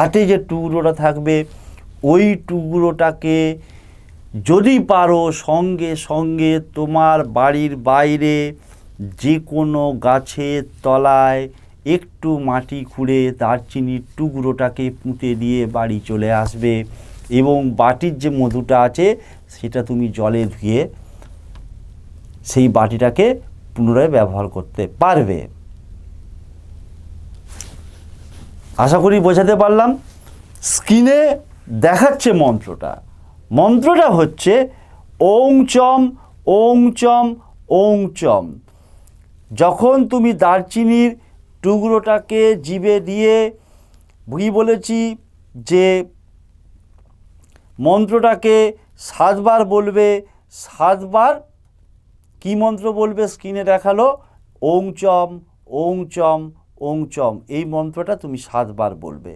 হাতে যে টুকরোটা থাকবে ওই টুকরোটাকে যদি পারো সঙ্গে সঙ্গে তোমার বাড়ির বাইরে যে কোনো গাছের তলায় একটু মাটি খুঁড়ে দারচিনির টুকরোটাকে পুঁতে দিয়ে বাড়ি চলে আসবে এবং বাটির যে মধুটা আছে সেটা তুমি জলে ধুয়ে সেই বাটিটাকে পুনরায় ব্যবহার করতে পারবে। আশা করি বোঝাতে পারলাম। স্ক্রিনে দেখাচ্ছে মন্ত্রটা হচ্ছে ওং চম ওং চম ওং চম। যখন তুমি দারচিনির টুকরোটাকে জিভে দিয়ে বলেছি যে মন্ত্রটাকে 7 বার বলবে, 7 বার কি মন্ত্র বলবে স্ক্রিনে দেখালো ওং চম ওং চম ওং চম, এই মন্ত্রটা তুমি 7 বার বলবে।